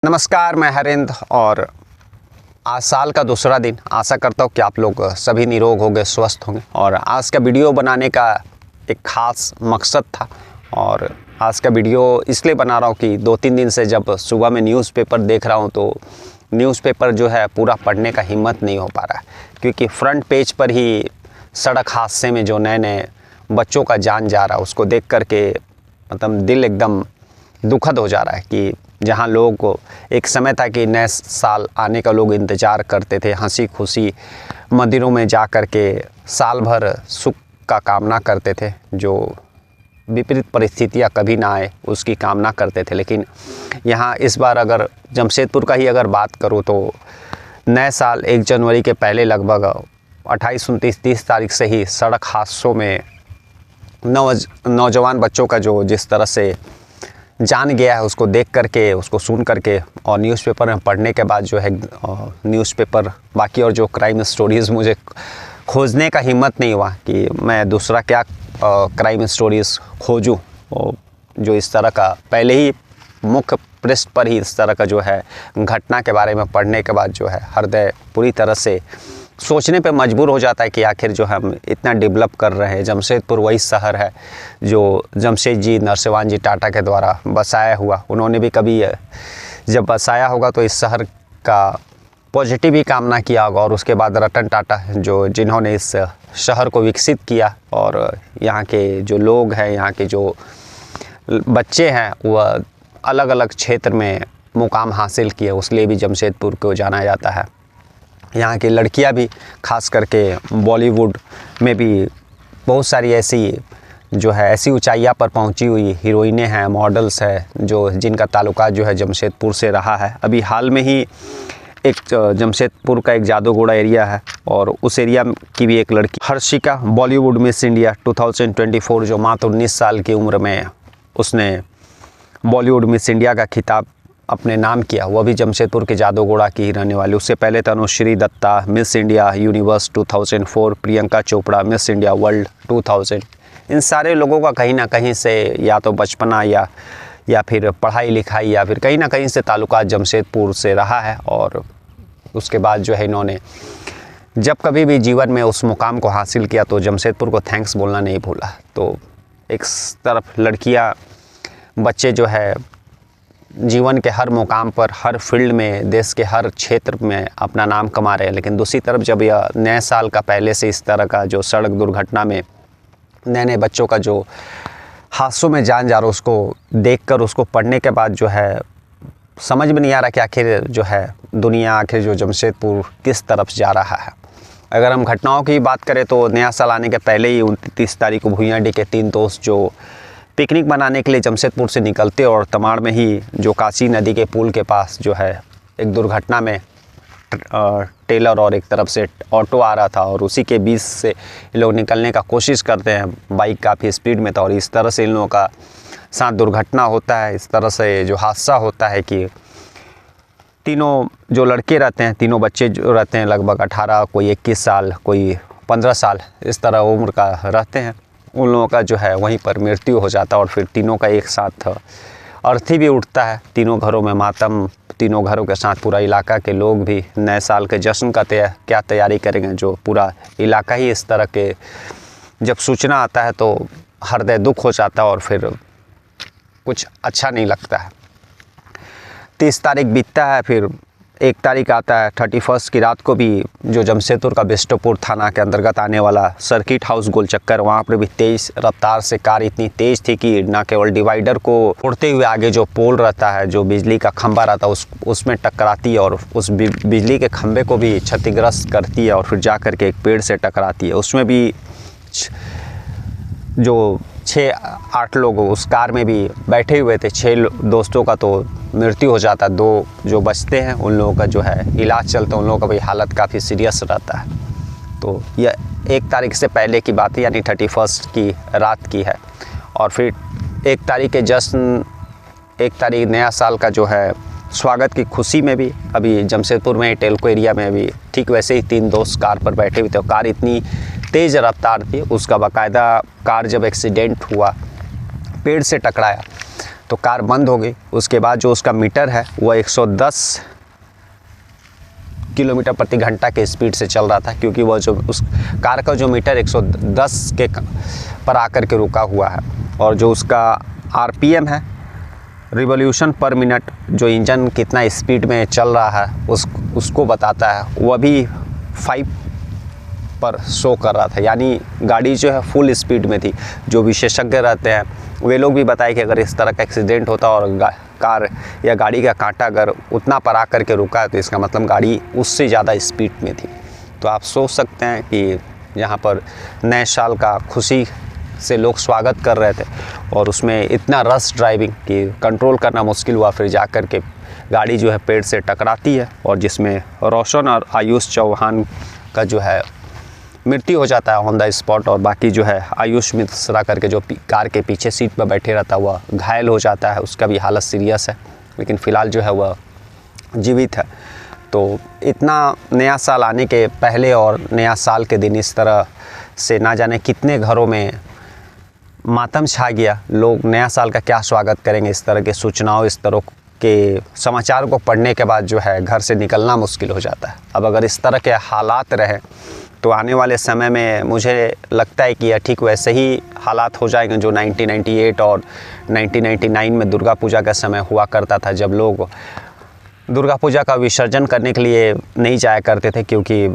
नमस्कार, मैं हरिंद्र और आज साल का दूसरा दिन। आशा करता हूँ कि आप लोग सभी निरोग होंगे, स्वस्थ होंगे। और आज का वीडियो बनाने का एक ख़ास मकसद था और आज का वीडियो इसलिए बना रहा हूँ कि 2-3 दिन से जब सुबह में न्यूज़पेपर देख रहा हूँ तो न्यूज़पेपर जो है पूरा पढ़ने का हिम्मत नहीं हो पा रहा है, क्योंकि फ्रंट पेज पर ही सड़क हादसे में जो नए नए बच्चों का जान जा रहा है उसको देख कर के मतलब दिल एकदम दुखद हो जा रहा है कि जहाँ लोग को एक समय था कि नए साल आने का लोग इंतज़ार करते थे, हंसी खुशी मंदिरों में जा कर के साल भर सुख का कामना करते थे, जो विपरीत परिस्थितियाँ कभी ना आए उसकी कामना करते थे। लेकिन यहाँ इस बार अगर जमशेदपुर का ही अगर बात करूँ तो नए साल 1 जनवरी के पहले लगभग 28, 29, 30 तारीख से ही सड़क हादसों में नौजवान बच्चों का जो जिस तरह से जान गया है उसको देख करके, उसको सुन करके और न्यूज़पेपर में पढ़ने के बाद जो है न्यूज़पेपर बाकी और जो क्राइम स्टोरीज़ मुझे खोजने का हिम्मत नहीं हुआ कि मैं दूसरा क्या क्राइम स्टोरीज़ खोजूं, जो इस तरह का पहले ही मुख्य पृष्ठ पर ही इस तरह का जो है घटना के बारे में पढ़ने के बाद जो है हृदय पूरी तरह से सोचने पे मजबूर हो जाता है कि आखिर जो हम इतना डेवलप कर रहे हैं। जमशेदपुर वही शहर है जो जमशेदजी नरसिंहावन जी टाटा के द्वारा बसाया हुआ। उन्होंने भी कभी जब बसाया होगा तो इस शहर का पॉजिटिव ही कामना किया होगा। और उसके बाद रतन टाटा जिन्होंने इस शहर को विकसित किया और यहाँ के जो लोग हैं, यहाँ के जो बच्चे हैं, वह अलग अलग क्षेत्र में मुकाम हासिल किए, उसके लिए भी जमशेदपुर को जाना जाता है। यहाँ की लड़कियाँ भी खास करके बॉलीवुड में भी बहुत सारी ऐसी ऊंचाइयाँ पर पहुँची हुई हीरोइनें हैं, मॉडल्स हैं, जिनका ताल्लुकात जो है जमशेदपुर से रहा है। अभी हाल में ही एक जमशेदपुर का एक जादूगोड़ा एरिया है और उस एरिया की भी एक लड़की हर्षिका बॉलीवुड मिस इंडिया 2024 जो मात्र 19 साल की उम्र में उसने बॉलीवुड मिस इंडिया का खिताब अपने नाम किया, वह भी जमशेदपुर के जादूगोड़ा की ही रहने वाली। उससे पहले Tanushree Dutta Miss India Universe 2004, Priyanka Chopra Miss India World 2000। इन सारे लोगों का कहीं ना कहीं से या तो बचपना या फिर पढ़ाई लिखाई या फिर कहीं ना कहीं से ताल्लुकात जमशेदपुर से रहा है। और उसके बाद जो है इन्होंने जब कभी भी जीवन में उस मुकाम को हासिल किया तो जमशेदपुर को थैंक्स बोलना नहीं भूला। तो एक तरफ लड़कियाँ, बच्चे जो है जीवन के हर मुकाम पर, हर फील्ड में, देश के हर क्षेत्र में अपना नाम कमा रहे हैं, लेकिन दूसरी तरफ जब यह नए साल का पहले से इस तरह का जो सड़क दुर्घटना में नए नए बच्चों का जो हादसों में जान जा रहा, उसको देखकर, उसको पढ़ने के बाद जो है समझ में नहीं आ रहा कि आखिर जो है दुनिया, आखिर जो जमशेदपुर किस तरफ जा रहा है। अगर हम घटनाओं की बात करें तो नया साल आने के पहले ही 29 तारीख को भुइयांडीह के 3 दोस्त जो पिकनिक मनाने के लिए जमशेदपुर से निकलते और तमाड़ में ही जो काशी नदी के पुल के पास जो है एक दुर्घटना में टेलर और एक तरफ से ऑटो आ रहा था और उसी के बीच से ये लोग निकलने का कोशिश करते हैं। बाइक काफ़ी स्पीड में था और इस तरह से इन लोगों का साथ दुर्घटना होता है। इस तरह से जो हादसा होता है कि तीनों जो लड़के रहते हैं, तीनों बच्चे जो रहते हैं लगभग 18, कोई 21 साल, कोई 15 साल इस तरह उम्र का रहते हैं, उन लोगों का जो है वहीं पर मृत्यु हो जाता है। और फिर तीनों का एक साथ अर्थी भी उठता है, तीनों घरों में मातम, तीनों घरों के साथ पूरा इलाका के लोग भी नए साल के जश्न का क्या तैयारी करेंगे, जो पूरा इलाका ही इस तरह के जब सूचना आता है तो हृदय दुख हो जाता है और फिर कुछ अच्छा नहीं लगता है। 30 तारीख बीतता है, फिर 1 तारीख आता है। 31 की रात को भी जो जमशेदपुर का बिष्टुपुर थाना के अंतर्गत आने वाला सर्किट हाउस गोल चक्कर, वहाँ पर भी तेज़ रफ्तार से कार इतनी तेज़ थी कि ना केवल डिवाइडर को उड़ते हुए आगे जो पोल रहता है, जो बिजली का खंभा रहता है, उसमें टकराती है और उस बिजली के खंभे को भी क्षतिग्रस्त करती है और फिर जा कर के एक पेड़ से टकराती है। उसमें भी जो 6-8 लोग उस कार में भी बैठे हुए थे, 6 दोस्तों का तो मृत्यु हो जाता है। 2 जो बचते हैं उन लोगों का जो है इलाज चलता है, उन लोगों का भी हालत काफ़ी सीरियस रहता है। तो यह 1 तारीख से पहले की बात है, यानी 31 की रात की है। और फिर 1 तारीख के जश्न, 1 तारीख नया साल का जो है स्वागत की खुशी में भी अभी जमशेदपुर में टेल्को एरिया में भी ठीक वैसे ही 3 दोस्त कार पर बैठे हुए थे। कार इतनी तेज़ रफ्तार थी, उसका बाकायदा कार जब एक्सीडेंट हुआ, पेड़ से टकराया तो कार बंद हो गई। उसके बाद जो उसका मीटर है वह 110 किलोमीटर प्रति घंटा के स्पीड से चल रहा था, क्योंकि वह जो उस कार का जो मीटर 110 के पर आकर के रुका हुआ है। और जो उसका आरपीएम है, रिवॉल्यूशन पर मिनट, जो इंजन कितना स्पीड में चल रहा है उसको बताता है, वह भी 5 पर शो कर रहा था। यानी गाड़ी जो है फुल स्पीड में थी। जो विशेषज्ञ रहते हैं वे लोग भी बताए कि अगर इस तरह का एक्सीडेंट होता और कार या गाड़ी का कांटा अगर उतना पर आकर के रुका है तो इसका मतलब गाड़ी उससे ज़्यादा स्पीड में थी। तो आप सोच सकते हैं कि यहाँ पर नए साल का खुशी से लोग स्वागत कर रहे थे और उसमें इतना रश ड्राइविंग कि कंट्रोल करना मुश्किल हुआ। फिर जा कर के गाड़ी जो है पेड़ से टकराती है और जिसमें रोशन और आयुष चौहान का जो है मृत्यु हो जाता है ऑन द स्पॉट। और बाकी जो है आयुष मिश्रा करके जो कार के पीछे सीट पर बैठे रहता है वह घायल हो जाता है। उसका भी हालत सीरियस है, लेकिन फ़िलहाल जो है वह जीवित है। तो इतना नया साल आने के पहले और नया साल के दिन इस तरह से ना जाने कितने घरों में मातम छा गया। लोग नया साल का क्या स्वागत करेंगे। इस तरह के सूचनाओं, इस तरह के समाचार को पढ़ने के बाद जो है घर से निकलना मुश्किल हो जाता है। अब अगर इस तरह के हालात रहे तो आने वाले समय में मुझे लगता है कि यह ठीक वैसे ही हालात हो जाएंगे जो 1998 और 1999 में दुर्गा पूजा का समय हुआ करता था, जब लोग दुर्गा पूजा का विसर्जन करने के लिए नहीं जाया करते थे, क्योंकि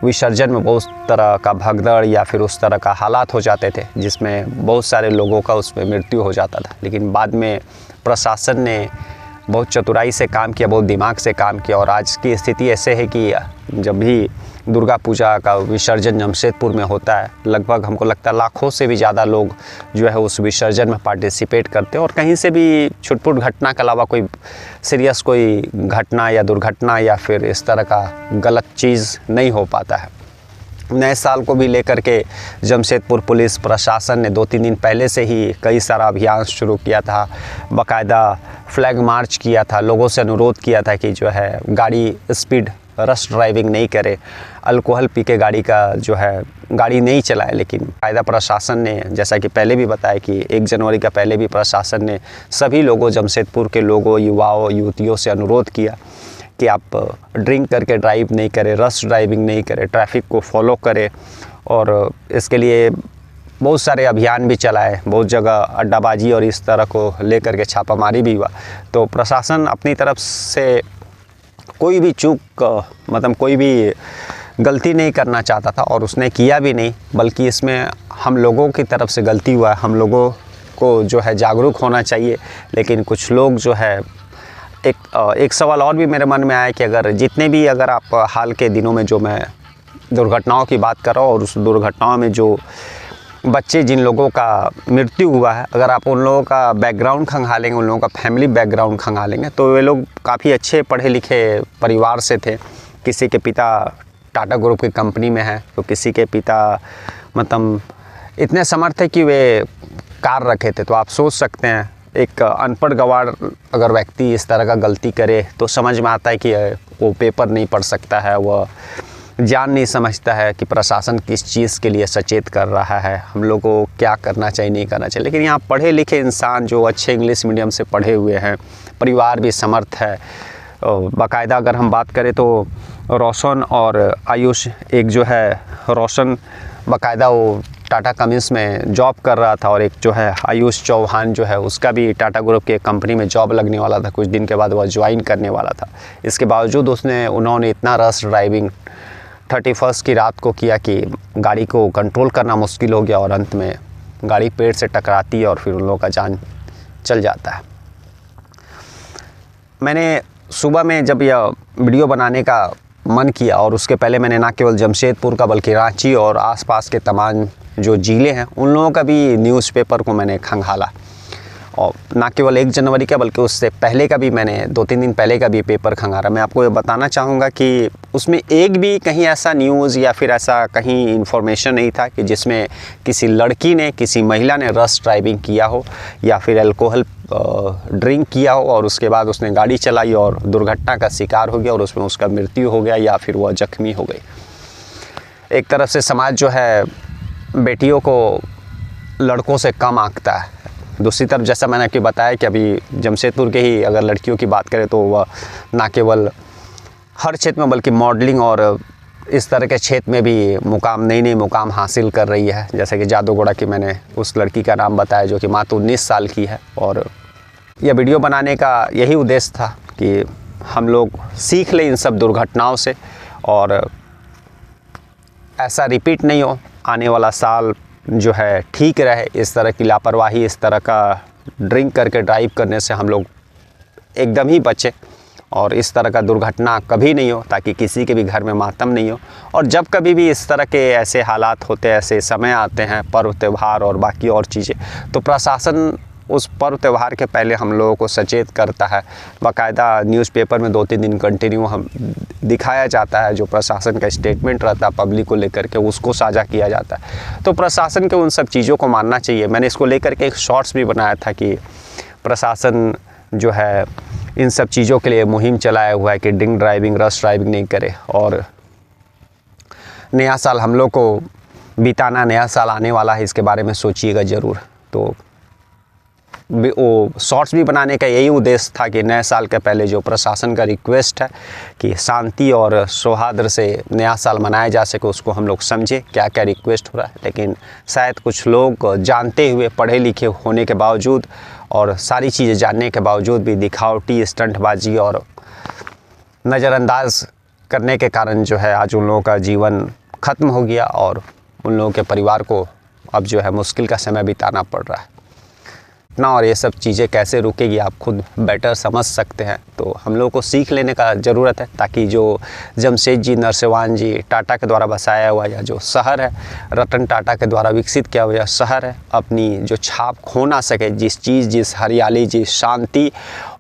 विसर्जन में बहुत तरह का भगदड़ या फिर उस तरह का हालात हो जाते थे जिसमें बहुत सारे लोगों का उसमें मृत्यु हो जाता था। लेकिन बाद में प्रशासन ने बहुत चतुराई से काम किया, बहुत दिमाग से काम किया और आज की स्थिति ऐसे है कि जब भी दुर्गा पूजा का विसर्जन जमशेदपुर में होता है, लगभग हमको लगता है लाखों से भी ज़्यादा लोग जो है उस विसर्जन में पार्टिसिपेट करते हैं और कहीं से भी छुटपुट घटना के अलावा कोई सीरियस कोई घटना या दुर्घटना या फिर इस तरह का गलत चीज़ नहीं हो पाता है। नए साल को भी लेकर के जमशेदपुर पुलिस प्रशासन ने 2-3 दिन पहले से ही कई सारा अभियान शुरू किया था। बाकायदा फ्लैग मार्च किया था, लोगों से अनुरोध किया था कि जो है गाड़ी स्पीड रश ड्राइविंग नहीं करे, अल्कोहल पी के गाड़ी का जो है गाड़ी नहीं चलाए। लेकिन कायदा प्रशासन ने, जैसा कि पहले भी बताया कि 1 जनवरी का पहले भी प्रशासन ने सभी लोगों, जमशेदपुर के लोगों, युवाओं, युवतियों से अनुरोध किया कि आप ड्रिंक करके ड्राइव नहीं करें, रश ड्राइविंग नहीं करें, ट्रैफिक को फॉलो करें। और इसके लिए बहुत सारे अभियान भी चलाए, बहुत जगह अड्डाबाजी और इस तरह को लेकर के छापामारी भी हुआ। तो प्रशासन अपनी तरफ से कोई भी चूक मतलब कोई भी गलती नहीं करना चाहता था और उसने किया भी नहीं, बल्कि इसमें हम लोगों की तरफ से गलती हुआ है। हम लोगों को जो है जागरूक होना चाहिए। लेकिन कुछ लोग जो है एक सवाल और भी मेरे मन में आया कि अगर आप हाल के दिनों में जो मैं दुर्घटनाओं की बात कर रहा हूँ और उस दुर्घटनाओं में जो बच्चे जिन लोगों का मृत्यु हुआ है, अगर आप उन लोगों का बैकग्राउंड खंगालेंगे, उन लोगों का फैमिली बैकग्राउंड खंगालेंगे तो वे लोग काफ़ी अच्छे पढ़े लिखे परिवार से थे। किसी के पिता टाटा ग्रुप की कंपनी में है, तो किसी के पिता मतलब इतने समर्थ थे कि वे कार रखे थे। तो आप सोच सकते हैं एक अनपढ़ गवार अगर व्यक्ति इस तरह का गलती करे तो समझ में आता है कि वो पेपर नहीं पढ़ सकता है, वह जान नहीं समझता है कि प्रशासन किस चीज़ के लिए सचेत कर रहा है, हम लोग को क्या करना चाहिए, नहीं करना चाहिए। लेकिन यहाँ पढ़े लिखे इंसान जो अच्छे इंग्लिश मीडियम से पढ़े हुए हैं, परिवार भी समर्थ है। बाकायदा अगर हम बात करें तो रोशन और आयुष, एक जो है रोशन बाकायदा वो टाटा कमिंस में जॉब कर रहा था और एक जो है आयुष चौहान जो है उसका भी टाटा ग्रुप के कंपनी में जॉब लगने वाला था, कुछ दिन के बाद वह ज्वाइन करने वाला था। इसके बावजूद उन्होंने इतना रश ड्राइविंग 31 की रात को किया कि गाड़ी को कंट्रोल करना मुश्किल हो गया और अंत में गाड़ी पेड़ से टकराती है और फिर उन लोगों का जान चल जाता है। मैंने सुबह में जब यह वीडियो बनाने का मन किया और उसके पहले मैंने ना केवल जमशेदपुर का बल्कि रांची और आसपास के तमाम जो ज़िले हैं उन लोगों का भी न्यूज़पेपर को मैंने खंगाला। और ना केवल 1 जनवरी का बल्कि उससे पहले का भी मैंने 2-3 दिन पहले का भी पेपर खंगाला। मैं आपको ये बताना चाहूँगा कि उसमें एक भी कहीं ऐसा न्यूज़ या फिर ऐसा कहीं इन्फॉर्मेशन नहीं था कि जिसमें किसी लड़की ने, किसी महिला ने रश ड्राइविंग किया हो या फिर अल्कोहल ड्रिंक किया हो और उसके बाद उसने गाड़ी चलाई और दुर्घटना का शिकार हो गया और उसमें उसका मृत्यु हो गया या फिर वह जख्मी हो गई। एक तरफ से समाज जो है बेटियों को लड़कों से कम आंकता है, दूसरी तरफ जैसा मैंने आपको बताया कि अभी जमशेदपुर के ही अगर लड़कियों की बात करें तो वह ना केवल हर क्षेत्र में बल्कि मॉडलिंग और इस तरह के क्षेत्र में भी नई मुकाम हासिल कर रही है। जैसे कि जादूगोड़ा की मैंने उस लड़की का नाम बताया जो कि मात्र 19 साल की है। और यह वीडियो बनाने का यही उद्देश्य था कि हम लोग सीख लें इन सब दुर्घटनाओं से और ऐसा रिपीट नहीं हो, आने वाला साल जो है ठीक रहे। इस तरह की लापरवाही, इस तरह का ड्रिंक करके ड्राइव करने से हम लोग एकदम ही बचें और इस तरह का दुर्घटना कभी नहीं हो, ताकि किसी के भी घर में मातम नहीं हो। और जब कभी भी इस तरह के ऐसे हालात होते हैं, ऐसे समय आते हैं, पर्व त्यौहार और बाकी और चीज़ें, तो प्रशासन उस पर्व त्यौहार के पहले हम लोगों को सचेत करता है। बाकायदा न्यूज़पेपर में 2-3 दिन कंटिन्यू हम दिखाया जाता है, जो प्रशासन का स्टेटमेंट रहता है पब्लिक को लेकर के, उसको साझा किया जाता है। तो प्रशासन के उन सब चीज़ों को मानना चाहिए। मैंने इसको लेकर के एक शॉर्ट्स भी बनाया था कि प्रशासन जो है इन सब चीज़ों के लिए मुहिम चलाया हुआ है कि ड्रिंक ड्राइविंग, रश ड्राइविंग नहीं करे। और नया साल हम लोग को बिताना, नया साल आने वाला है, इसके बारे में सोचिएगा ज़रूर। तो वो शॉर्ट्स भी बनाने का यही उद्देश्य था कि नए साल के पहले जो प्रशासन का रिक्वेस्ट है कि शांति और सौहार्द से नया साल मनाया जा सके, उसको हम लोग समझे क्या क्या रिक्वेस्ट हो रहा है। लेकिन शायद कुछ लोग जानते हुए, पढ़े लिखे होने के बावजूद और सारी चीज़ें जानने के बावजूद भी दिखावटी, स्टंटबाजी और नज़रअंदाज करने के कारण जो है आज उन लोगों का जीवन ख़त्म हो गया और उन लोगों के परिवार को अब जो है मुश्किल का समय बिताना पड़ रहा है ना। और ये सब चीज़ें कैसे रुकेगी आप खुद बेटर समझ सकते हैं। तो हम लोगों को सीख लेने का ज़रूरत है, ताकि जो जमशेद जी, नरसिंह जी टाटा के द्वारा बसाया हुआ या जो शहर है, रतन टाटा के द्वारा विकसित किया हुआ शहर है, अपनी जो छाप खो ना सके। जिस चीज़, जिस हरियाली, जिस शांति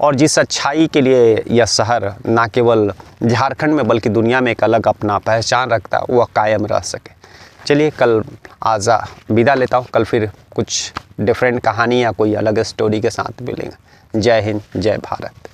और जिस अच्छाई के लिए यह शहर ना केवल झारखंड में बल्कि दुनिया में एक अलग अपना पहचान रखता है, वह कायम रह सके। चलिए कल आज विदा लेता हूँ। कल फिर कुछ डिफरेंट कहानी या कोई अलग स्टोरी के साथ मिलेंगे। जय हिंद, जय भारत।